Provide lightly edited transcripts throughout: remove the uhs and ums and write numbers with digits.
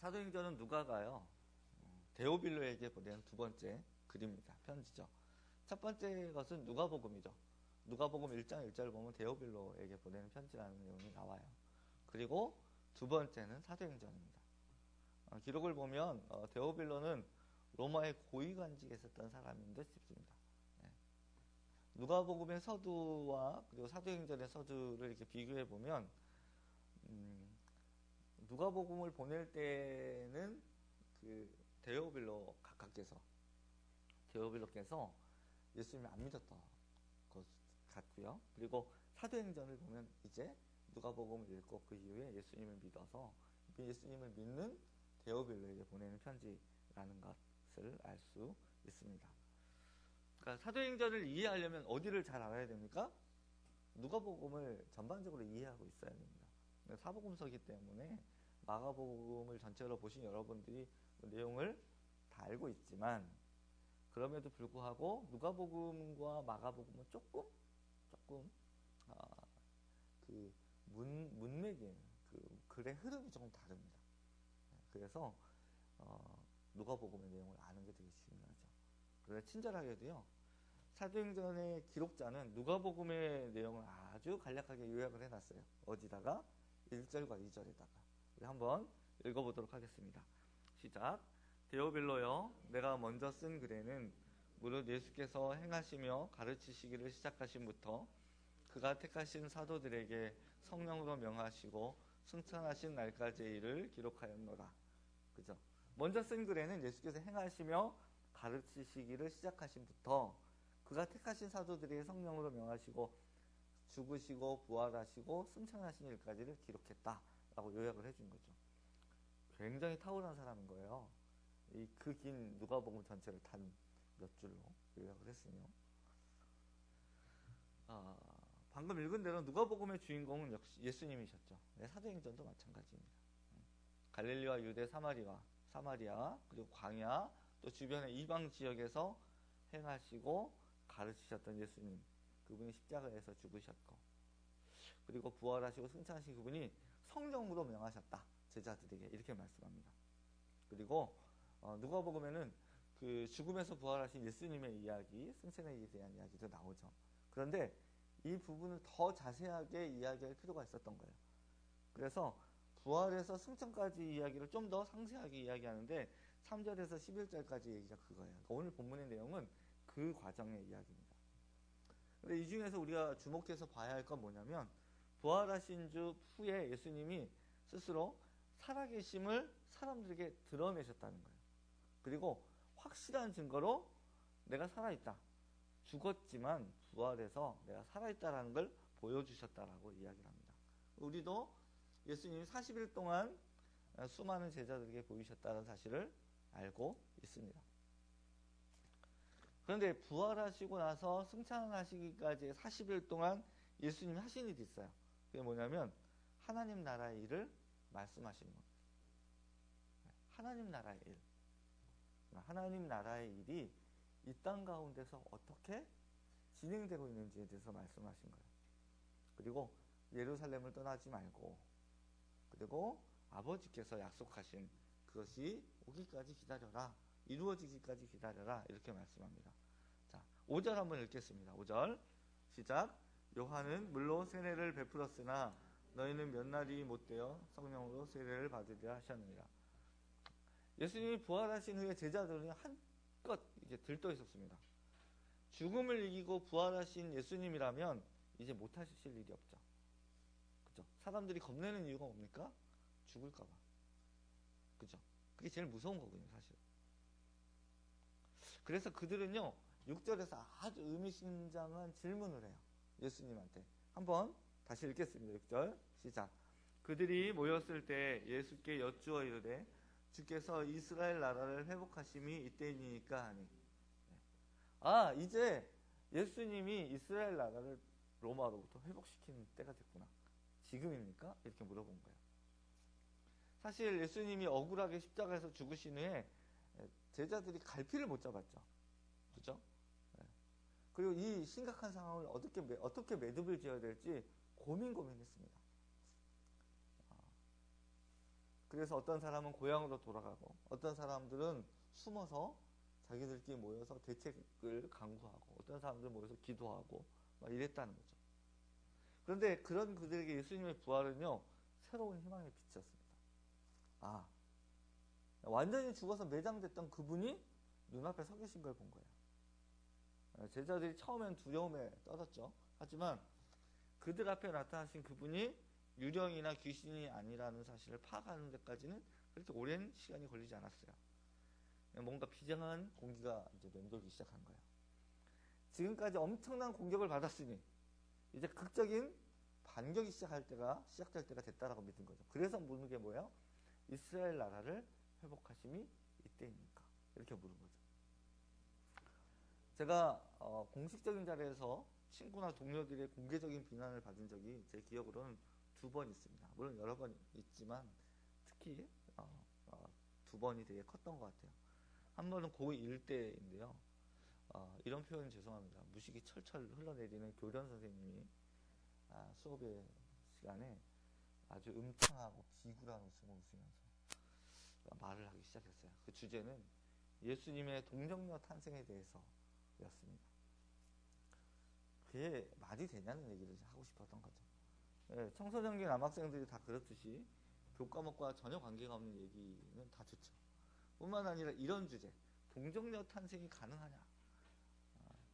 사도행전은 누가가요, 데오빌로에게 보낸 두 번째 글입니다. 편지죠. 첫 번째 것은 누가복음이죠. 누가복음 1장 1절을 보면 데오빌로에게 보내는 편지라는 내용이 나와요. 그리고 두 번째는 사도행전입니다. 기록을 보면 데오빌로는 로마의 고위관직에 있었던 사람인 듯 싶습니다. 네. 누가복음의 서두와 그리고 사도행전의 서두를 이렇게 비교해 보면 누가복음을 보낼 때는 그 데오빌로께서 예수님을 안 믿었던 것 같고요. 그리고 사도행전을 보면 이제 누가복음을 읽고 그 이후에 예수님을 믿어서 예수님을 믿는 데오빌로에게 보내는 편지라는 것을 알 수 있습니다. 그러니까 사도행전을 이해하려면 어디를 잘 알아야 됩니까? 누가복음을 전반적으로 이해하고 있어야 됩니다. 사복음서이기 때문에 마가복음을 전체로 보신 여러분들이 내용을 다 알고 있지만, 그럼에도 불구하고 누가복음과 마가복음은 조금 그 문맥이, 그 글의 흐름이 조금 다릅니다. 그래서 누가복음의 내용을 아는 게 되게 중요하죠. 그래서 친절하게도요, 사도행전의 기록자는 누가복음의 내용을 아주 간략하게 요약을 해놨어요. 어디다가? 1절과 2절에다가. 우리 한번 읽어보도록 하겠습니다. 시작. 데오빌로여, 내가 먼저 쓴 글에는 무릇 예수께서 행하시며 가르치시기를 시작하신부터 그가 택하신 사도들에게 성령으로 명하시고 승천하신 날까지의 일을 기록하였노라. 그죠? 먼저 쓴 글에는 예수께서 행하시며 가르치시기를 시작하신부터 그가 택하신 사도들에게 성령으로 명하시고 죽으시고 부활하시고 승천하신 일까지를 기록했다라고 요약을 해준 거죠. 굉장히 탁월한 사람인 거예요. 그 긴 누가복음 전체를 단 몇 줄로 요약을 했으며, 방금 읽은 대로 누가복음의 주인공은 역시 예수님이셨죠. 네, 사도행전도 마찬가지입니다. 갈릴리와 유대, 사마리아, 그리고 광야, 또 주변의 이방 지역에서 행하시고 가르치셨던 예수님, 그분이 십자가에서 죽으셨고, 그리고 부활하시고 승천하신 그분이 성령으로 명하셨다, 제자들에게, 이렇게 말씀합니다. 그리고 누가복음에는 그 죽음에서 부활하신 예수님의 이야기, 승천에 대한 이야기도 나오죠. 그런데 이 부분을 더 자세하게 이야기할 필요가 있었던 거예요. 그래서 부활에서 승천까지 이야기를 좀 더 상세하게 이야기하는데 3절에서 11절까지 얘기가 그거예요. 그러니까 오늘 본문의 내용은 그 과정의 이야기입니다. 근데 이 중에서 우리가 주목해서 봐야 할 건 뭐냐면, 부활하신 주 후에 예수님이 스스로 살아계심을 사람들에게 드러내셨다는 거예요. 그리고 확실한 증거로 내가 살아있다, 죽었지만 부활해서 내가 살아있다라는 걸 보여주셨다라고 이야기를 합니다. 우리도 예수님이 40일 동안 수많은 제자들에게 보이셨다는 사실을 알고 있습니다. 그런데 부활하시고 나서 승천하시기까지의 40일 동안 예수님이 하신 일이 있어요. 그게 뭐냐면 하나님 나라의 일을 말씀하시는 겁니다. 하나님 나라의 일. 하나님 나라의 일이 이 땅 가운데서 어떻게 진행되고 있는지에 대해서 말씀하신 거예요. 그리고 예루살렘을 떠나지 말고, 그리고 아버지께서 약속하신 그것이 오기까지 기다려라, 이루어지기까지 기다려라, 이렇게 말씀합니다. 자, 5절 한번 읽겠습니다. 5절 시작. 요한은 물로 세례를 베풀었으나 너희는 몇 날이 못되어 성령으로 세례를 받으리라 하셨느니라. 예수님이 부활하신 후에 제자들은 한껏 이제 들떠 있었습니다. 죽음을 이기고 부활하신 예수님이라면 이제 못하실 일이 없죠. 그죠? 사람들이 겁내는 이유가 뭡니까? 죽을까봐. 그죠? 그게 제일 무서운 거거든요, 사실. 그래서 그들은요, 6절에서 아주 의미심장한 질문을 해요. 예수님한테. 한번 다시 읽겠습니다. 6절 시작. 그들이 모였을 때 예수께 여쭈어 이르되 주께서 이스라엘 나라를 회복하심이 이때이니까 하니. 이제 예수님이 이스라엘 나라를 로마로부터 회복시키는 때가 됐구나. 지금입니까? 이렇게 물어본 거예요. 사실 예수님이 억울하게 십자가에서 죽으신 후에 제자들이 갈피를 못 잡았죠. 그죠? 그리고 이 심각한 상황을 어떻게 매듭을 지어야 될지 고민했습니다. 그래서 어떤 사람은 고향으로 돌아가고 어떤 사람들은 숨어서 자기들끼리 모여서 대책을 강구하고 어떤 사람들은 모여서 기도하고 막 이랬다는 거죠. 그런데 그런 그들에게 예수님의 부활은요, 새로운 희망의 빛이었습니다. 아, 완전히 죽어서 매장됐던 그분이 눈앞에 서 계신 걸 본 거예요. 제자들이 처음엔 두려움에 떨었죠. 하지만 그들 앞에 나타나신 그분이 유령이나 귀신이 아니라는 사실을 파악하는 데까지는 그렇게 오랜 시간이 걸리지 않았어요. 뭔가 비장한 공기가 이제 맴돌기 시작한 거예요. 지금까지 엄청난 공격을 받았으니 이제 극적인 반격이 시작될 때가 됐다라고 믿은 거죠. 그래서 묻는 게 뭐예요? 이스라엘 나라를 회복하심이 이때입니까? 이렇게 물은 거죠. 제가 공식적인 자리에서 친구나 동료들의 공개적인 비난을 받은 적이 제 기억으로는 2번 있습니다. 물론 여러 번 있지만 특히 2번이 되게 컸던 것 같아요. 한 번은 고1 때인데요. 이런 표현 죄송합니다. 무식이 철철 흘러내리는 교련 선생님이 수업의 시간에 아주 음탕하고 비굴한 웃음을 웃으면서 말을 하기 시작했어요. 그 주제는 예수님의 동정녀 탄생에 대해서였습니다. 그게 말이 되냐는 얘기를 하고 싶었던 거죠. 예, 청소년기 남학생들이 다 그렇듯이 교과목과 전혀 관계가 없는 얘기는 다 좋죠. 뿐만 아니라 이런 주제, 동정녀 탄생이 가능하냐?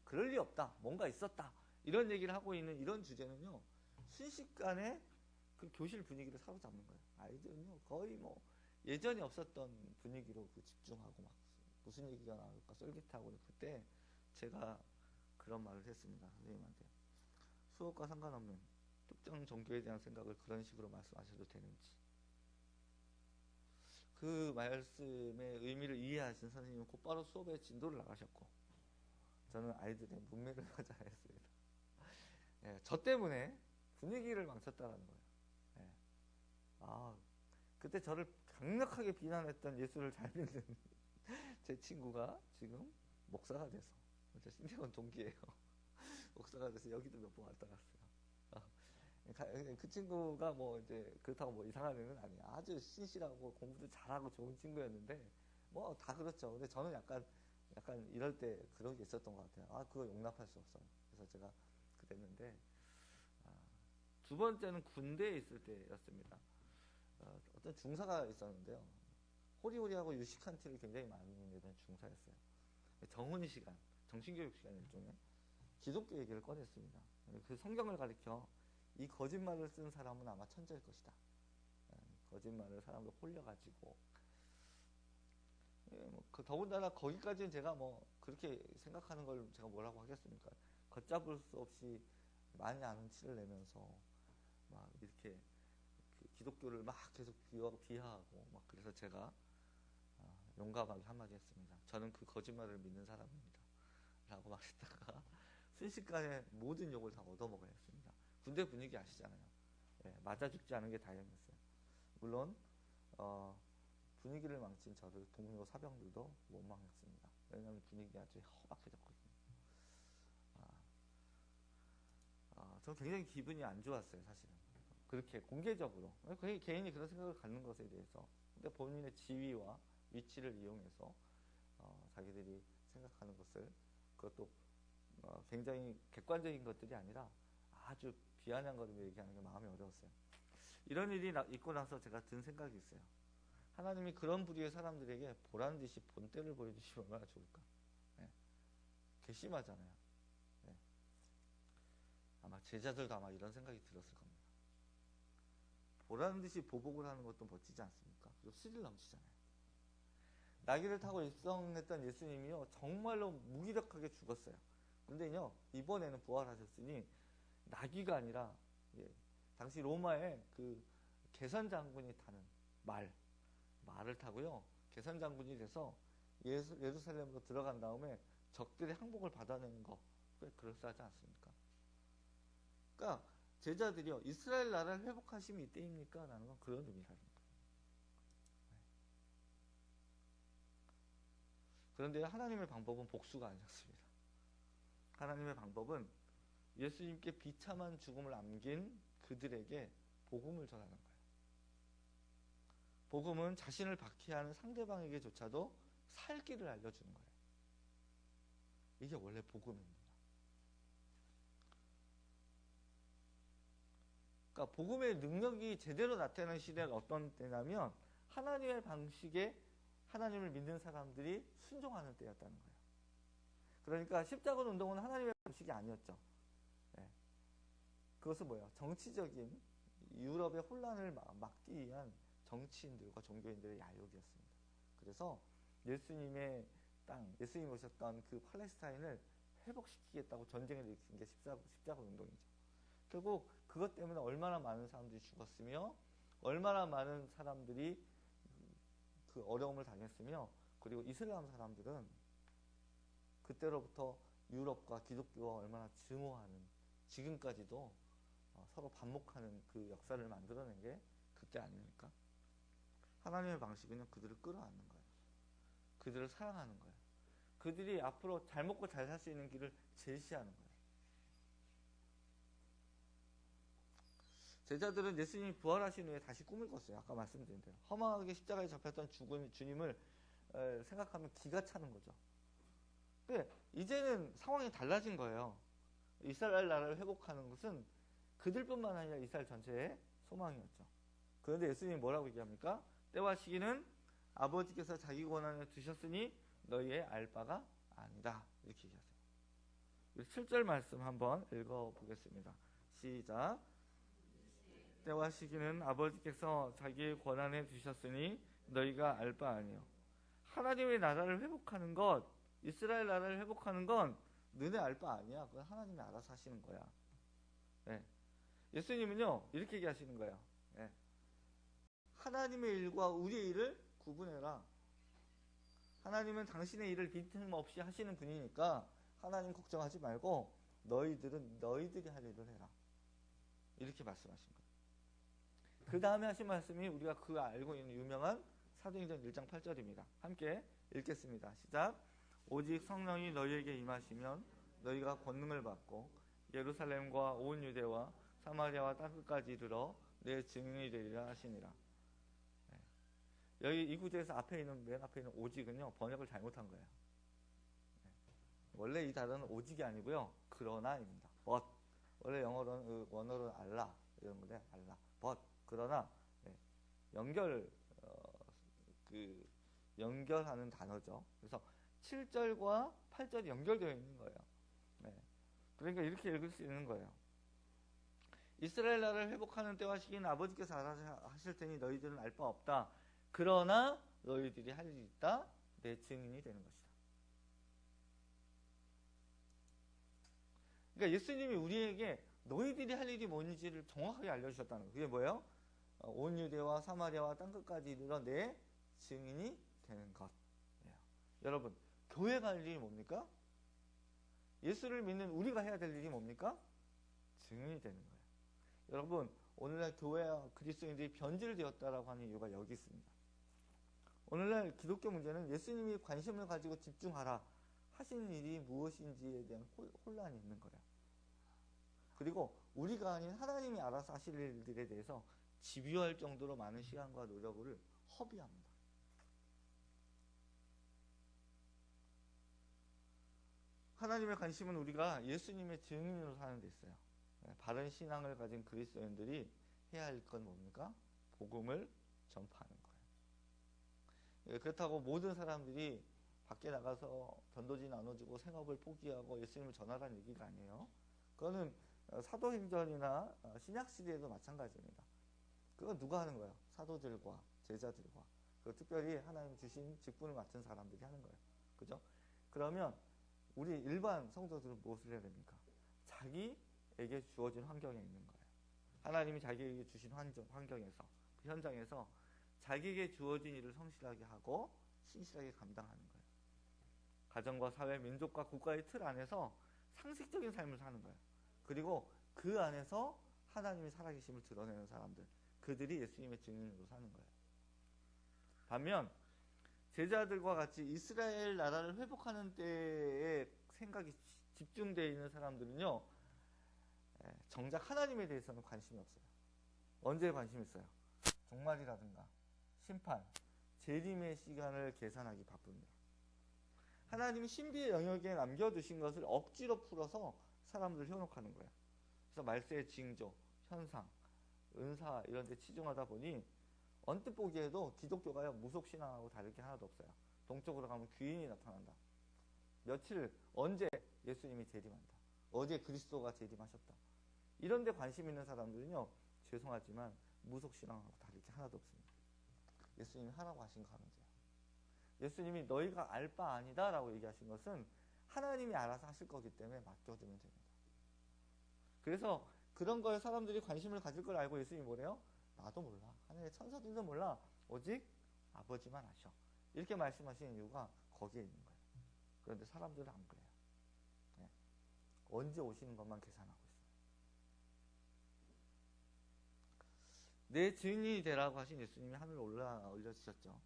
그럴 리 없다. 뭔가 있었다. 이런 얘기를 하고 있는 이런 주제는요, 순식간에 그 교실 분위기를 사로잡는 거예요. 아이들은요, 거의 뭐 예전에 없었던 분위기로 집중하고 막 무슨 얘기가 나올까 쫄깃하고. 그때 제가 그런 말을 했습니다. 선생님한테. 수업과 상관없는 특정 종교에 대한 생각을 그런 식으로 말씀하셔도 되는지. 그 말씀의 의미를 이해하신 선생님은 곧바로 수업에 진도를 나가셨고, 저는 아이들의 문맥을 가져야 했습니다. 예, 저 때문에 분위기를 망쳤다는 거예요. 예. 그때 저를 강력하게 비난했던 예수를 잘 믿는 제 친구가 지금 목사가 돼서, 제 신대원 동기예요. 목사가 돼서 여기도 몇 번 왔다 갔어요. 그 친구가 뭐 이제 그렇다고 뭐 이상한 애는 아니에요. 아주 신실하고 공부도 잘하고 좋은 친구였는데 뭐 다 그렇죠. 근데 저는 약간 이럴 때 그런 게 있었던 것 같아요. 그거 용납할 수 없어요. 그래서 제가 그랬는데, 2번째는 군대에 있을 때였습니다. 어떤 중사가 있었는데요. 호리호리하고 유식한 티를 굉장히 많이 내던 중사였어요. 정훈 시간, 정신교육 시간 일종의 기독교 얘기를 꺼냈습니다. 그 성경을 가리켜 이 거짓말을 쓴 사람은 아마 천재일 것이다. 거짓말을 사람들 홀려가지고, 더군다나 거기까지는 제가 뭐 그렇게 생각하는 걸 제가 뭐라고 하겠습니까? 걷잡을 수 없이 많이 아는 티를 내면서 막 이렇게 기독교를 막 계속 비하하고 막. 그래서 제가 용감하게 한마디 했습니다. 저는 그 거짓말을 믿는 사람입니다. 라고 말했다가 순식간에 모든 욕을 다 얻어먹어야 했습니다. 군대 분위기 아시잖아요. 예, 맞아 죽지 않은 게 다행이었어요. 물론 분위기를 망친 저를 동료 사병들도 원망했습니다. 왜냐하면 분위기가 아주 허박해졌거든요. 저는 굉장히 기분이 안 좋았어요, 사실은. 그렇게 공개적으로 개인이 그런 생각을 갖는 것에 대해서. 근데 본인의 지위와 위치를 이용해서 자기들이 생각하는 것을, 그것도 굉장히 객관적인 것들이 아니라 아주 비아냥거리며 얘기하는 게 마음이 어려웠어요. 이런 일이 있고 나서 제가 든 생각이 있어요. 하나님이 그런 부류의 사람들에게 보란듯이 본때를 보여주시면 얼마나 좋을까. 네. 괘씸하잖아요. 네. 아마 제자들도 아마 이런 생각이 들었을 겁니다. 보란듯이 보복을 하는 것도 멋지지 않습니까? 그리고 스릴 넘치잖아요. 나귀를 타고 입성했던 예수님이요, 정말로 무기력하게 죽었어요. 근데요, 이번에는 부활하셨으니 나귀가 아니라, 당시 로마의 그 계산 장군이 타는 말을 타고요, 계산 장군이 돼서 예루살렘으로 들어간 다음에 적들의 항복을 받아내는 거, 꽤 그럴싸하지 않습니까? 그러니까 제자들이요, 이스라엘 나라를 회복하심이 이때입니까? 라는 건 그런 의미라는 거예요. 그런데 하나님의 방법은 복수가 아니었습니다. 하나님의 방법은 예수님께 비참한 죽음을 안긴 그들에게 복음을 전하는 거예요. 복음은 자신을 박해하는 상대방에게조차도 살 길을 알려주는 거예요. 이게 원래 복음입니다. 그러니까 복음의 능력이 제대로 나타나는 시대가 어떤 때냐면 하나님의 방식에 하나님을 믿는 사람들이 순종하는 때였다는 거예요. 그러니까 십자군 운동은 하나님의 방식이 아니었죠. 네. 그것은 뭐예요? 정치적인 유럽의 혼란을 막기 위한 정치인들과 종교인들의 야욕이었습니다. 그래서 예수님의 땅, 예수님이 오셨던 그 팔레스타인을 회복시키겠다고 전쟁을 일으킨 게 십자군 운동이죠. 결국 그것 때문에 얼마나 많은 사람들이 죽었으며 얼마나 많은 사람들이 그 어려움을 당했으며, 그리고 이슬람 사람들은 그때로부터 유럽과 기독교와 얼마나 증오하는, 지금까지도 서로 반목하는 그 역사를 만들어낸 게 그때 아닙니까? 하나님의 방식은요, 그들을 끌어안는 거예요. 그들을 사랑하는 거예요. 그들이 앞으로 잘 먹고 잘 살 수 있는 길을 제시하는 거예요. 제자들은 예수님이 부활하신 후에 다시 꿈을 꿨어요. 아까 말씀드린 대로. 허망하게 십자가에 잡혔던 주님을 생각하면 기가 차는 거죠. 근데 이제는 상황이 달라진 거예요. 이스라엘 나라를 회복하는 것은 그들뿐만 아니라 이스라엘 전체의 소망이었죠. 그런데 예수님이 뭐라고 얘기합니까? 때와 시기는 아버지께서 자기 권한에 두셨으니 너희의 알 바가 아니다. 이렇게 얘기하세요. 7절 말씀 한번 읽어보겠습니다. 시작. 때와 시기는 아버지께서 자기의 권한에 두셨으니 너희가 알 바 아니요. 하나님의 나라를 회복하는 것, 이스라엘 나라를 회복하는 건 너네 알 바 아니야. 그건 하나님이 알아서 하시는 거야. 네. 예수님은요 이렇게 얘기하시는 거예요. 네. 하나님의 일과 우리의 일을 구분해라. 하나님은 당신의 일을 빈틈없이 하시는 분이니까 하나님 걱정하지 말고 너희들은 너희들이 할 일을 해라. 이렇게 말씀하신 거예요. 그 다음에 하신 말씀이 우리가 그 알고 있는 유명한 사도행전 1장 8절입니다. 함께 읽겠습니다. 시작. 오직 성령이 너희에게 임하시면 너희가 권능을 받고 예루살렘과 온 유대와 사마리아와 땅끝까지 이르러 내 증인이 되리라 하시니라. 네. 여기 이 구절에서 맨 앞에 있는 오직은요 번역을 잘못한 거예요. 네. 원래 이 단어는 오직이 아니고요 그러나입니다. but. 원래 영어로는 원어로는 알라 이런 건데 알라. but. 그러나 네. 연결하는 단어죠. 그래서 7절과 8절이 연결되어 있는 거예요. 네. 그러니까 이렇게 읽을 수 있는 거예요. 이스라엘 나라를 회복하는 때와 시기는 아버지께서 알아서 하실 테니 너희들은 알 바 없다. 그러나 너희들이 할 일이 있다. 내 증인이 되는 것이다. 그러니까 예수님이 우리에게 너희들이 할 일이 뭔지를 정확하게 알려주셨다는 거예요. 그게 뭐예요? 온 유대와 사마리아와 땅끝까지 이르러 내 증인이 되는 것. 여러분, 교회가 할 일이 뭡니까? 예수를 믿는 우리가 해야 될 일이 뭡니까? 증인이 되는 거예요. 여러분, 오늘날 교회와 그리스도인들이 변질되었다라고 하는 이유가 여기 있습니다. 오늘날 기독교 문제는 예수님이 관심을 가지고 집중하라 하시는 일이 무엇인지에 대한 혼란이 있는 거예요. 그리고 우리가 아닌 하나님이 알아서 하실 일들에 대해서 집요할 정도로 많은 시간과 노력을 허비합니다. 하나님의 관심은 우리가 예수님의 증인으로 사는 데 있어요. 바른 신앙을 가진 그리스도인들이 해야 할 건 뭡니까? 복음을 전파하는 거예요. 그렇다고 모든 사람들이 밖에 나가서 전도지 나눠주고 생업을 포기하고 예수님을 전하라는 얘기가 아니에요. 그거는 사도행전이나 신약시대에도 마찬가지입니다. 그건 누가 하는 거예요? 사도들과 제자들과, 그리고 특별히 하나님 주신 직분을 맡은 사람들이 하는 거예요. 그죠? 그러면 우리 일반 성도들은 무엇을 해야 됩니까? 자기에게 주어진 환경에 있는 거예요. 하나님이 자기에게 주신 환경에서, 그 현장에서 자기에게 주어진 일을 성실하게 하고 신실하게 감당하는 거예요. 가정과 사회, 민족과 국가의 틀 안에서 상식적인 삶을 사는 거예요. 그리고 그 안에서 하나님의 살아계심을 드러내는 사람들, 그들이 예수님의 증인으로 사는 거예요. 반면 제자들과 같이 이스라엘 나라를 회복하는 때에 생각이 집중되어 있는 사람들은요, 정작 하나님에 대해서는 관심이 없어요. 언제 관심이 있어요? 종말이라든가 심판, 재림의 시간을 계산하기 바쁩니다. 하나님이 신비의 영역에 남겨두신 것을 억지로 풀어서 사람들을 현혹하는 거예요. 그래서 말세의 징조, 현상, 은사 이런 데 치중하다 보니 언뜻 보기에도 기독교가요 무속신앙하고 다를 게 하나도 없어요. 동쪽으로 가면 귀인이 나타난다. 며칠 언제 예수님이 재림한다. 어제 그리스도가 재림하셨다. 이런 데 관심 있는 사람들은요 죄송하지만 무속신앙하고 다를 게 하나도 없습니다. 예수님이 하라고 하신 거 하면 돼요. 예수님이 너희가 알 바 아니다 라고 얘기하신 것은 하나님이 알아서 하실 거기 때문에 맡겨두면 됩니다. 그래서 그런 거에 사람들이 관심을 가질 걸 알고 예수님이 뭐래요? 나도 몰라. 하늘의 천사들도 몰라. 오직 아버지만 아셔. 이렇게 말씀하시는 이유가 거기에 있는 거예요. 그런데 사람들은 안 그래요. 네. 언제 오시는 것만 계산하고 있어요. 내 증인이 되라고 하신 예수님이 하늘로 올려지셨죠.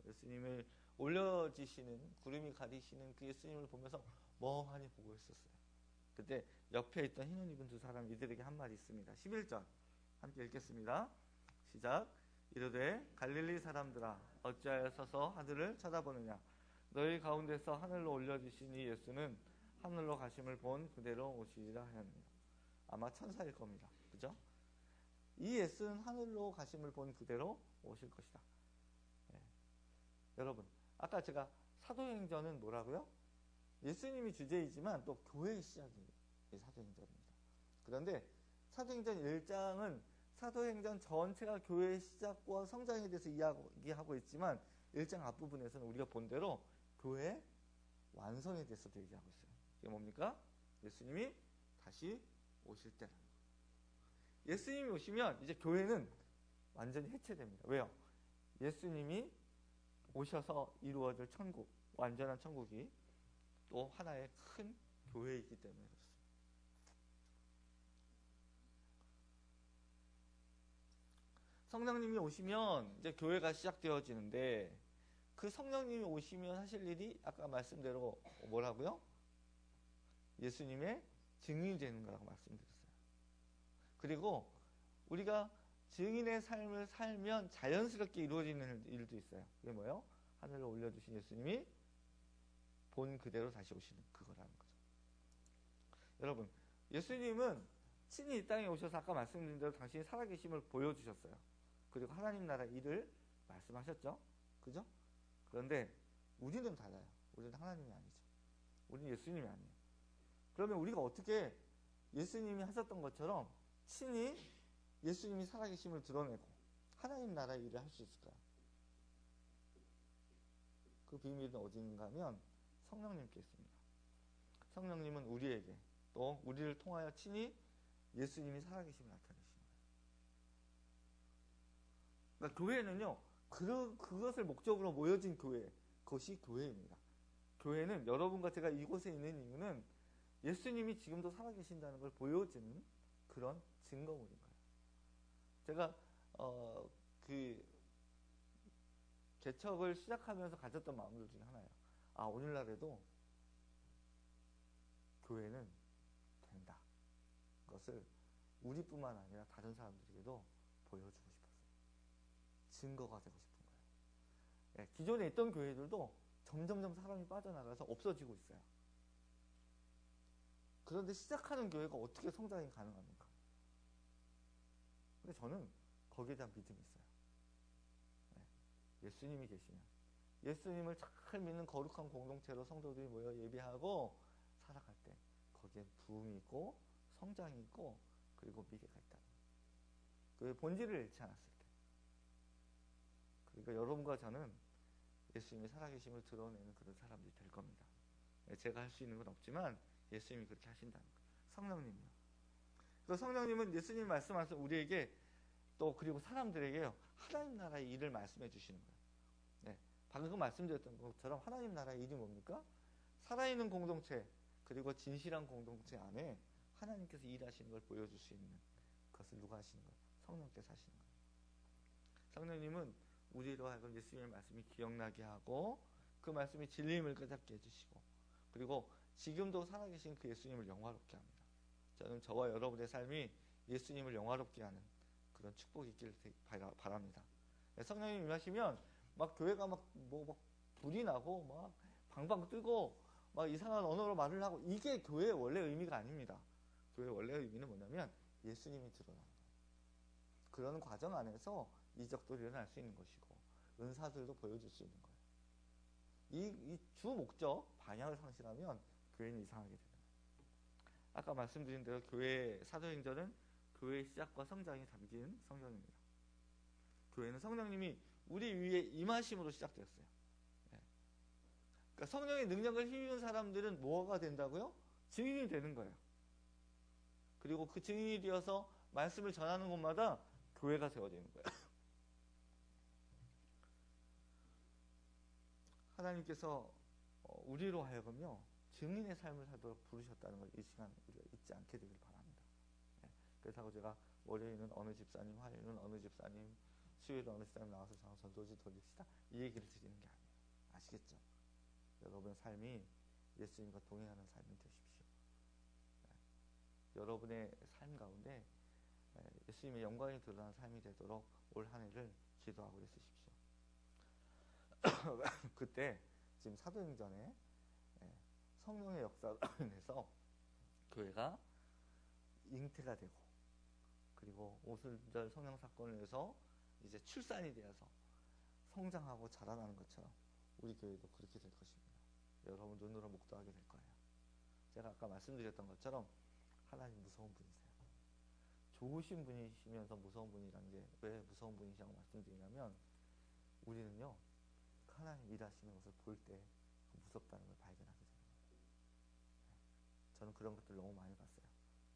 예수님을 올려지시는 구름이 가리시는 그 예수님을 보면서 멍하니 보고 있었어요. 그때 옆에 있던 흰옷 입은 두 사람 이들에게 한 말이 있습니다. 11절 함께 읽겠습니다. 시작. 이르되 갈릴리 사람들아 어찌하여 서서 하늘을 쳐다보느냐. 너희 가운데서 하늘로 올려지신 이 예수는 하늘로 가심을 본 그대로 오시리라 하였느니라. 아마 천사일 겁니다. 그죠? 이 예수는 하늘로 가심을 본 그대로 오실 것이다. 네. 여러분 아까 제가 사도행전은 뭐라고요? 예수님이 주제이지만 또 교회의 시작이 사도행전입니다. 그런데 사도행전 1장은 사도행전 전체가 교회의 시작과 성장에 대해서 이야기하고 있지만 1장 앞부분에서는 우리가 본 대로 교회의 완성에 대해서도 얘기하고 있어요. 이게 뭡니까? 예수님이 다시 오실 때라는 거예요. 예수님이 오시면 이제 교회는 완전히 해체됩니다. 왜요? 예수님이 오셔서 이루어질 천국, 완전한 천국이 또 하나의 큰 교회이기 때문에 그렇습니다. 성령님이 오시면 이제 교회가 시작되어지는데 그 성령님이 오시면 하실 일이 아까 말씀대로 뭐라고요? 예수님의 증인이 되는 거라고 말씀드렸어요. 그리고 우리가 증인의 삶을 살면 자연스럽게 이루어지는 일도 있어요. 그게 뭐예요? 하늘로 올려주신 예수님이 본 그대로 다시 오시는 그거라는 거죠. 여러분 예수님은 친히 이 땅에 오셔서 아까 말씀드린 대로 당신이 살아계심을 보여주셨어요. 그리고 하나님 나라 일을 말씀하셨죠. 그죠? 그런데 우리는 달라요. 우리는 하나님이 아니죠. 우리는 예수님이 아니에요. 그러면 우리가 어떻게 예수님이 하셨던 것처럼 친히 예수님이 살아계심을 드러내고 하나님 나라의 일을 할 수 있을까요? 그 비밀은 어디인가 하면 성령님께 있습니다. 성령님은 우리에게 또 우리를 통하여 친히 예수님이 살아계심을 나타내시는 거예요. 그러니까 교회는요 그것을 목적으로 모여진 교회, 그것이 교회입니다. 교회는 여러분과 제가 이곳에 있는 이유는 예수님이 지금도 살아계신다는 걸 보여주는 그런 증거물인 거예요. 제가 그 개척을 시작하면서 가졌던 마음들 중에 하나예요. 아, 오늘날에도 교회는 된다. 그것을 우리뿐만 아니라 다른 사람들에게도 보여주고 싶었어요. 증거가 되고 싶은 거예요. 네, 기존에 있던 교회들도 점점점 사람이 빠져나가서 없어지고 있어요. 그런데 시작하는 교회가 어떻게 성장이 가능합니까? 근데 저는 거기에 대한 믿음이 있어요. 네, 예수님이 계시면 예수님을 잘 믿는 거룩한 공동체로 성도들이 모여 예배하고 살아갈 때 거기에 부흥이 있고 성장이 있고 그리고 미래가 있다. 그 본질을 잃지 않았을 때. 그러니까 여러분과 저는 예수님이 살아계심을 드러내는 그런 사람들이 될 겁니다. 제가 할 수 있는 건 없지만 예수님이 그렇게 하신다는 거예요. 성령님이요. 그 성령님은 예수님 말씀하셔서 우리에게 또 그리고 사람들에게요 하나님 나라의 일을 말씀해 주시는 거예요. 네, 방금 말씀드렸던 것처럼 하나님 나라의 일이 뭡니까? 살아있는 공동체 그리고 진실한 공동체 안에 하나님께서 일하시는 걸 보여줄 수 있는 그것을 누가 하시는 거예요? 성령께서 하시는 거예요. 성령님은 우리로 하여금 예수님의 말씀이 기억나게 하고 그 말씀이 진리임을 깨닫게 해주시고 그리고 지금도 살아계신 그 예수님을 영화롭게 합니다. 저는 저와 여러분의 삶이 예수님을 영화롭게 하는 그런 축복이 있기를 바랍니다. 성령님 임하시면 막 교회가 막 불이 나고 막 방방 뜨고 막 이상한 언어로 말을 하고, 이게 교회의 원래 의미가 아닙니다. 교회의 원래 의미는 뭐냐면 예수님이 드러나는 거예요. 그런 과정 안에서 이적도 일어날 수 있는 것이고 은사들도 보여줄 수 있는 거예요. 이 주 목적 방향을 상실하면 교회는 이상하게 됩니다. 아까 말씀드린 대로 교회 사도행전은 교회의 시작과 성장이 담긴 성경입니다. 교회는 성령님이 우리 위에 임하심으로 시작되었어요. 네. 그러니까 성령의 능력을 힘입은 사람들은 뭐가 된다고요? 증인이 되는 거예요. 그리고 그 증인이 되어서 말씀을 전하는 곳마다 교회가 세워지는 거예요. 하나님께서 우리로 하여금요 증인의 삶을 살도록 부르셨다는 걸 이 시간 우리가 잊지 않게 되길 바랍니다. 네. 그래서 제가 월요일은 어느 집사님, 화요일은 어느 집사님, 수요일은 어느 집사님 나와서 전도지 돌립시다, 이 얘기를 드리는 게 아니에요. 아시겠죠? 여러분의 삶이 예수님과 동행하는 삶이 되십시오. 네. 여러분의 삶 가운데 예수님의 영광이 드러나는 삶이 되도록 올 한 해를 기도하고 있으십시오. 그때 지금 사도행전에 성령의 역사로 인해서 교회가 잉태가 되고, 그리고 오순절 성령 사건을 위해서 이제 출산이 되어서 성장하고 자라나는 것처럼 우리 교회도 그렇게 될 것입니다. 여러분 눈으로 목도하게 될 거예요. 제가 아까 말씀드렸던 것처럼 하나님 무서운 분이세요. 좋으신 분이시면서 무서운 분이라는 게 왜 무서운 분이시라고 말씀드리냐면, 우리는요 하나님 일하시는 것을 볼 때 무섭다는 걸 발견하게 됩니다. 저는 그런 것들 너무 많이 봤어요.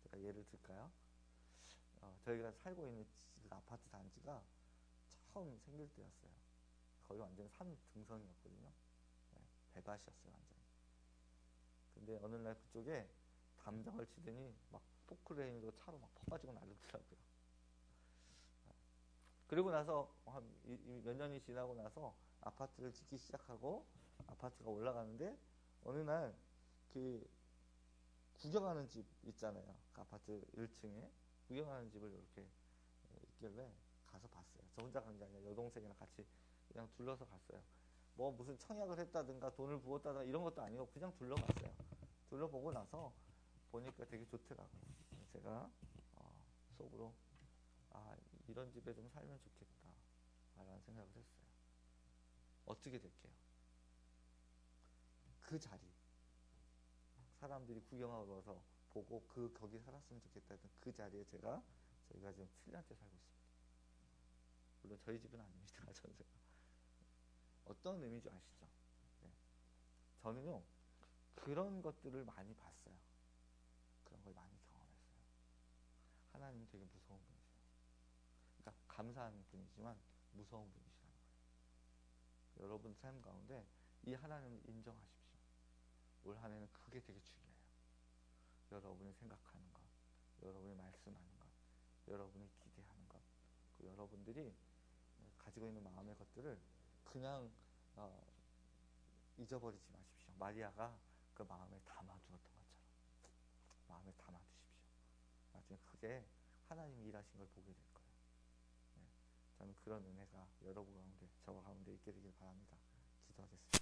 제가 예를 들까요? 저희가 살고 있는 아파트 단지가 처음 생길 때였어요. 거의 완전 산 등성이었거든요. 네, 배밭이었어요, 완전히. 근데 어느 날 그쪽에 담장을 치더니 막 포크레인으로 차로 막 퍼가지고 날르더라고요. 그리고 나서 몇 년이 지나고 나서 아파트를 짓기 시작하고 아파트가 올라가는데, 어느 날 그 구경하는 집 있잖아요. 그 아파트 1층에 구경하는 집을 이렇게 있길래 가서 봤어요. 저 혼자 간 게 아니라 여동생이랑 같이 그냥 둘러서 갔어요. 뭐 무슨 청약을 했다든가 돈을 부었다든가 이런 것도 아니고 그냥 둘러봤어요. 둘러보고 나서 보니까 되게 좋더라고요. 제가 속으로 이런 집에 좀 살면 좋겠다 라는 생각을 했어요. 어떻게 될게요? 그 자리, 사람들이 구경하러 와서 보고 거기 살았으면 좋겠다 했던 그 자리에 저희가 지금 7년째 살고 있습니다. 물론 저희 집은 아닙니다. 전세가. 어떤 의미인지 아시죠? 네. 저는요 그런 것들을 많이 봤어요. 그런 걸 많이 경험했어요. 하나님이 되게 무서운 분이세요. 그러니까 감사한 분이지만 무서운 분이시라는 거예요. 여러분 삶 가운데 이 하나님을 인정하십시오. 올 한 해는 그게 되게 중요해요. 여러분이 생각하는 것, 여러분이 말씀하는 것, 여러분이 기대하는 것, 여러분들이 가지고 있는 마음의 것들을 그냥 잊어버리지 마십시오. 마리아가 그 마음에 담아두었던 것처럼 마음에 담아두십시오. 나중에 크게 하나님이 일하신 걸 보게 될 거예요. 네. 저는 그런 은혜가 여러분 가운데, 저와 가운데 있게 되길 바랍니다. 기도하겠습니다.